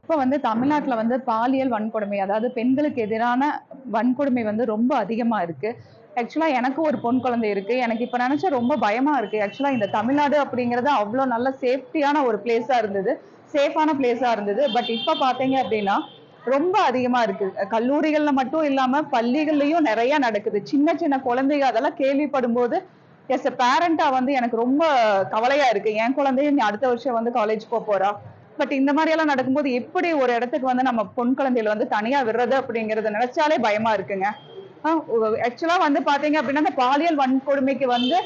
இப்போ வந்து தமிழ்நாட்டுல வந்து பாலியல் வன்கொடுமை, அதாவது பெண்களுக்கு எதிரான வன்கொடுமை வந்து ரொம்ப அதிகமா இருக்கு. ஆக்சுவலா எனக்கு ஒரு பொண் குழந்தை இருக்கு. எனக்கு இப்ப நினைச்சா ரொம்ப பயமா இருக்கு. ஆக்சுவலா இந்த தமிழ்நாடு அப்படிங்கிறது அவ்ளோ நல்ல சேஃப்டியான ஒரு பிளேஸா இருந்தது. சேஃபான பிளேஸா இருந்தது. பட் இப்ப பார்த்தீங்க அப்படின்னா, ரொம்ப அதிகமா இருக்கு. கல்லூரிகள்ல மட்டும் இல்லாம பள்ளிகள்லயும் நெறைய நடக்குது. சின்ன சின்ன குழந்தைங்க அதெல்லாம் கேள்விப்படும்போது, எஸ் எ பேரண்டா வந்து எனக்கு ரொம்ப கவலையா இருக்கு. என் குழந்தையும் இனி அடுத்த வருஷம் வந்து காலேஜ் போறா. பட் இந்த மாதிரி எல்லாம் நடக்கும்போது எப்படி ஒரு இடத்துக்கு வந்து நம்ம பொண் குழந்தைகளை வந்து தனியா விடுறது அப்படிங்கறத நினைச்சாலே பயமா இருக்குங்க. ஆக்சுவலா வந்து பாத்தீங்க அப்படின்னா இந்த பாலியல் வன்கொடுமைக்கு வந்து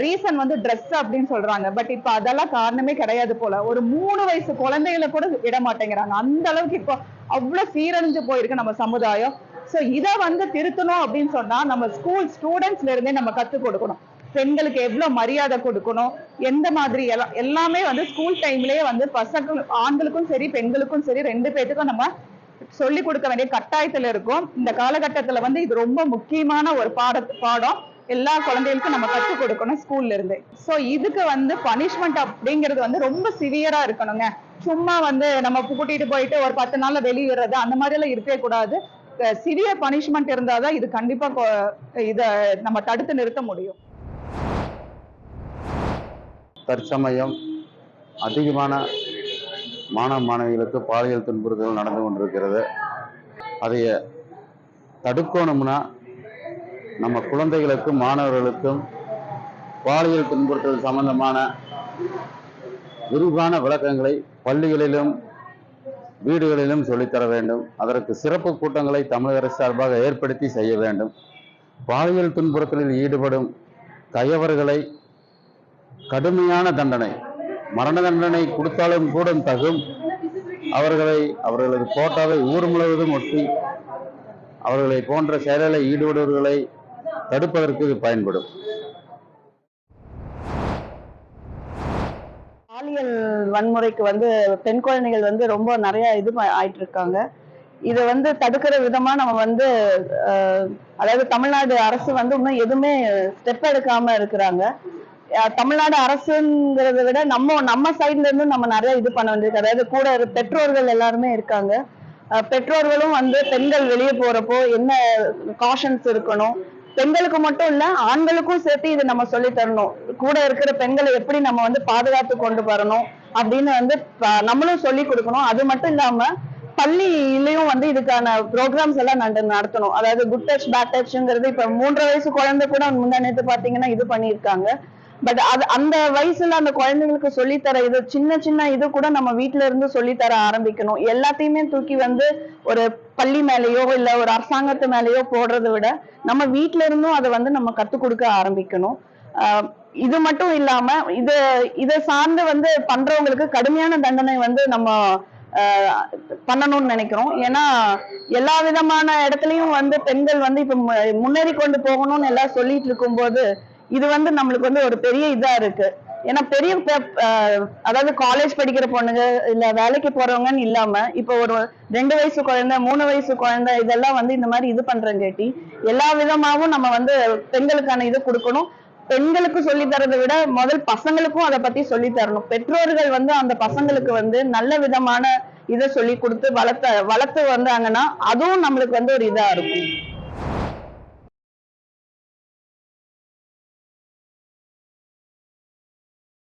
ரீசன் வந்து ட்ரெஸ் அப்படின்னு சொல்றாங்க. பட் இப்ப அதெல்லாம் காரணமே கிடையாது போல. ஒரு 3 வயசு குழந்தைகளை கூட விட மாட்டேங்கிறாங்க. அந்த அளவுக்கு இப்போ அவ்வளவு சீரழிஞ்சு போயிருக்கு நம்ம சமுதாயம். சோ இத வந்து திருத்தணும் அப்படின்னு சொன்னா நம்ம ஸ்கூல் ஸ்டூடெண்ட்ஸ்ல இருந்தே நம்ம கத்துக் கொடுக்கணும். பெண்களுக்கு எவ்வளவு மரியாதை கொடுக்கணும், எந்த மாதிரி எல்லாமே வந்து ஸ்கூல் டைம்லயே வந்து பசங்க ஆண்களுக்கும் சரி பெண்களுக்கும் சரி 2 பேத்துக்கும் நம்ம சொல்லி கொடுக்க வேண்டிய கட்டாயத்துல இருக்கும். இந்த காலகட்டத்துல வந்து இது ரொம்ப முக்கியமான ஒரு பாடம் எல்லா குழந்தைகளுக்கும் நம்ம கற்றுக் கொடுக்கணும் ஸ்கூல்ல இருந்து. சோ இதுக்கு வந்து பனிஷ்மெண்ட் அப்படிங்கிறது வந்து ரொம்ப சிவியரா இருக்கணுங்க. சும்மா வந்து நம்ம கூட்டிட்டு போயிட்டு ஒரு 10 நாள்ல வெளியிடுறது அந்த மாதிரி எல்லாம் இருக்கவே கூடாது. சிவியர் பனிஷ்மெண்ட் இருந்தாதான் இது கண்டிப்பா இத நம்ம தடுத்து நிறுத்த முடியும். தற்சமயம் அதிகமான மாணவ மாணவிகளுக்கு பாலியல் துன்புறுத்தல் நடந்து கொண்டிருக்கிறது. அதைய தடுக்கணும்னா நம்ம குழந்தைகளுக்கும் மாணவர்களுக்கும் பாலியல் துன்புறுத்தல் சம்பந்தமான விரிவான விளக்கங்களை பள்ளிகளிலும் வீடுகளிலும் சொல்லித்தர வேண்டும். அதற்கு சிறப்பு கூட்டங்களை தமிழக அரசு சார்பாக ஏற்படுத்தி செய்ய வேண்டும். பாலியல் துன்புறுத்தலில் ஈடுபடும் கயவர்களை கடுமையான தண்டனை, மரண தண்டனை கொடுத்தாலும் கூட தகும். அவர்களது போட்டோவை ஊர் முழுவதும் ஒட்டி அவர்களை போன்ற செயலில் ஈடுபடுவர்களை தடுப்பதற்கு இது பயன்படும். பாலியல் வன்முறைக்கு வந்து பெண் குழந்தைகள் வந்து ரொம்ப நிறைய ஆயிட்டு இருக்காங்க. இதை வந்து தடுக்கிற விதமா நம்ம வந்து அதாவது தமிழ்நாடு அரசு வந்து இன்னும் எதுவுமே ஸ்டெப் எடுக்காம இருக்கிறாங்க. தமிழ்நாடு அரசுங்கிறத விட நம்ம சைட்ல இருந்து நம்ம நிறைய இது பண்ண வேண்டியிருக்கு. அதாவது கூட பெற்றோர்கள் எல்லாருமே இருக்காங்க. பெற்றோர்களும் வந்து பெண்கள் வெளியே போறப்போ என்ன காஷன்ஸ் இருக்கணும், பெண்களுக்கு மட்டும் இல்ல ஆண்களுக்கும் சேர்த்து இது நம்ம சொல்லி தரணும். கூட இருக்கிற பெண்களை எப்படி நம்ம வந்து பாதுகாத்து கொண்டு வரணும் அப்படின்னு வந்து நம்மளும் சொல்லி கொடுக்கணும். அது மட்டும் இல்லாம பள்ளியிலையும் வந்து இதுக்கான ப்ரோக்ராம்ஸ் எல்லாம் நடத்தணும். அதாவது குட் டச் பேட் டச்ங்கிறது இப்ப 3 வயசு குழந்தை கூட முந்தா நேத்து பாத்தீங்கன்னா இது பண்ணியிருக்காங்க. பட் அது அந்த வயசுல அந்த குழந்தைங்களுக்கு சொல்லித்தர இது சின்ன சின்ன இது கூட நம்ம வீட்டுல இருந்து சொல்லித்தர ஆரம்பிக்கணும். எல்லாத்தையுமே தூக்கி வந்து ஒரு பள்ளி மேலேயோ இல்ல ஒரு அரசாங்கத்து மேலேயோ போடுறதை விட நம்ம வீட்டுல இருந்தும் அதை வந்து நம்ம கத்துக் கொடுக்க ஆரம்பிக்கணும். இது மட்டும் இல்லாம இதை சார்ந்து வந்து பண்றவங்களுக்கு கடுமையான தண்டனை வந்து நம்ம பண்ணணும்னு நினைக்கிறோம். ஏன்னா எல்லா விதமான இடத்துலயும் வந்து பெண்கள் வந்து இப்ப முன்னேறி கொண்டு போகணும்னு எல்லாம் சொல்லிட்டு இருக்கும் போது இது வந்து நம்மளுக்கு வந்து ஒரு பெரிய இதா இருக்கு. ஏன்னா பெரிய அதாவது காலேஜ் படிக்கிற பொண்ணுங்க இல்ல வேலைக்கு போறவங்கன்னு இல்லாம இப்ப ஒரு 2 வயசு குழந்தை 3 வயசு குழந்தை இதெல்லாம் வந்து இந்த மாதிரி இது பண்றங்கேட்டி எல்லா விதமாவும் நம்ம வந்து பெண்களுக்கான இது கொடுக்கணும். பெண்களுக்கு சொல்லி தரதை விட முதல் பசங்களுக்கும் அதை பத்தி சொல்லி தரணும். பெற்றோர்கள் வந்து அந்த பசங்களுக்கு வந்து நல்ல விதமான இதை சொல்லி கொடுத்து வளர்த்து வந்தாங்கன்னா அதுவும் நம்மளுக்கு வந்து ஒரு இதா இருக்கும்.